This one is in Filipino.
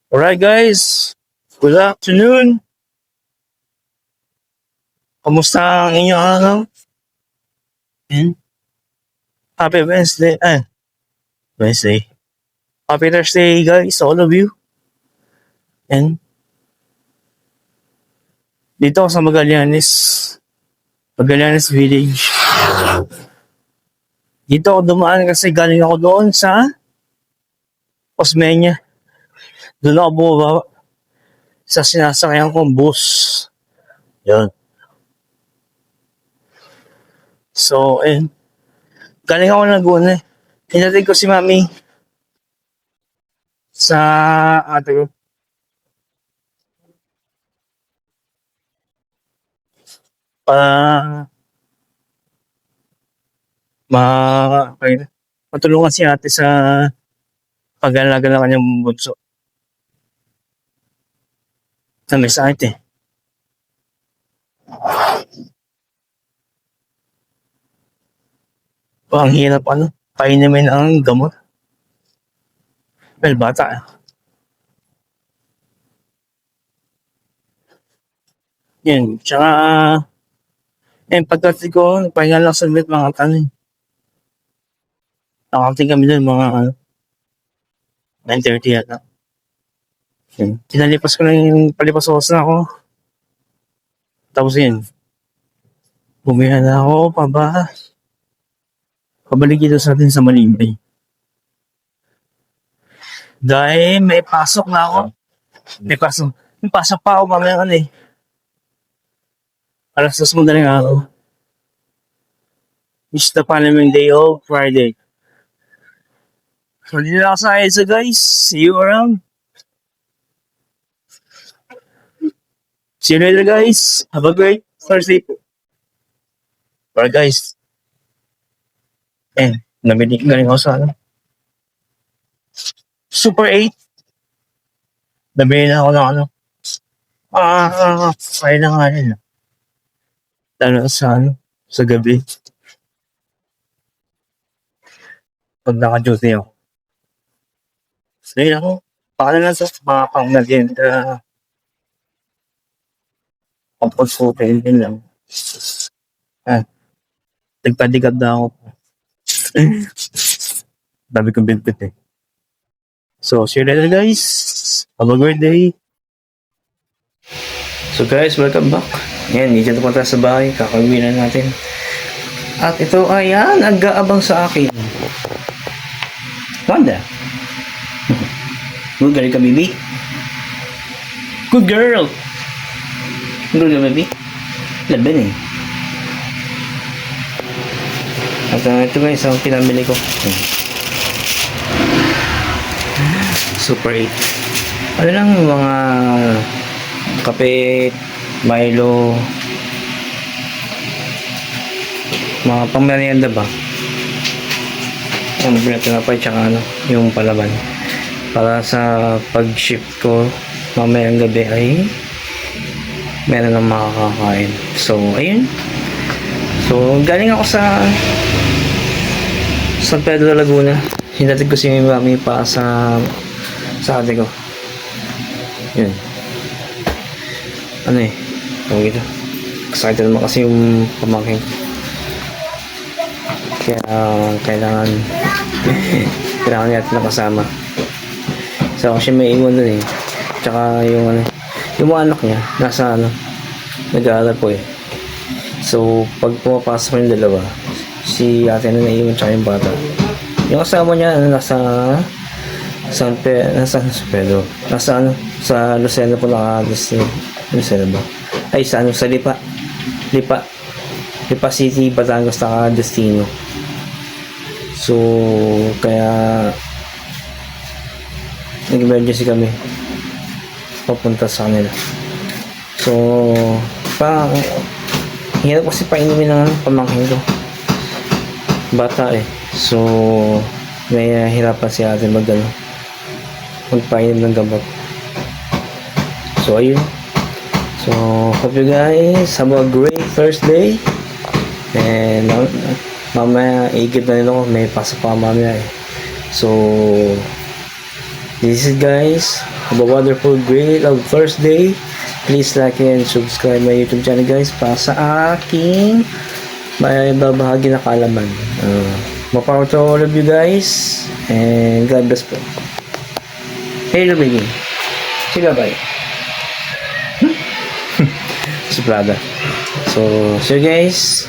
Alright guys, good afternoon. Kamusta ang inyong araw? And happy Wednesday. Wednesday. Happy Thursday guys, all of you. And dito ako sa Magallanes Village. Dito ako dumaan kasi galing ako doon sa Osmeña. Doon ako bumaba sa sinasakyan kong bus. Yun. So, galing ako Laguna. Hinatid ko si Mami sa ate ko. Para matulungan si ate sa pag-alaga ng kanyang bunso. Na may sakit eh. Ang hirap painumin ang gamot. Well, bata eh. Yan, tsaka pagkatid ko, nagpahinga lang sa mga tanong. Nakating kami doon mga 9:30 yata. Tinalipas ko na yung palipas oras na ako. Tapos yun, bumihan na ako pabalik dito sa atin sa Malibay. Dahil may pasok na ako. May pasok pa ako mamaya alas 2 madaling araw. It's the following day of Friday. So, dito na ako sa EDSA guys. See you around. See you later guys. Have a great Thursday po. Alright guys. Nabili galing ako sa Super 8. Nabili na ako ng kaya na nga rin. Lalo sa gabi. Pag naka-duty ako. Ngayon ako, paano lang sa mga pang-nagenda. Pang-consultant din lang. Nagpadigab na ako. Dami kong binpit eh. So, see you later guys. Have a great day. So guys, welcome back. Ngayon, dito na punta sa bahay. Kakawin na natin. At ito, ayan, nag-aabang sa akin. Wanda. Good girl ka, baby. Good girl. Good girl, baby. Laban eh. At ito guys, ang pinamili ko. Super 8. Ano lang mga kape, Milo, mga pangmerienda ba? Ang pinapay tsaka yung palaban. Para sa pag-shift ko mamayang gabi ay meron ng makakakain. So, ayun. So, galing ako sa San Pedro, Laguna. Hinatid ko si Mami pa sa ate ko. Yun. Tawag ito. Excited naman kasi yung pamangkin ko. Kaya kailangan niya at nakasama. So ako siya may iwan dun eh. Tsaka yung mga anak niya nasa nag-aaral po eh. So pag pumapasok yung dalawa, si ate na naiwan tsaka yung bata. Yung kasama niya nasa San Pedro. Nasa sa Lucena po Lucena ba? Ay sa Lipa City, Batangas naka-destino. So kaya nag-emergency kami papunta sa kanila. So hirap kasi painumin ng pamangkin ko, bata eh. So may hirapan si ate magpainom ng gamot. So ayun. So hope you guys have a great Thursday. And mamaya igib na nila ko, may pasok pa mamaya eh. So This is guys. Have a wonderful, great of Thursday. Please like and subscribe my YouTube channel guys para sa aking may babahagi na kalaman. More power to all of you guys. And God bless po. Hello baby. Sige bye. Si Prada. So, see you guys.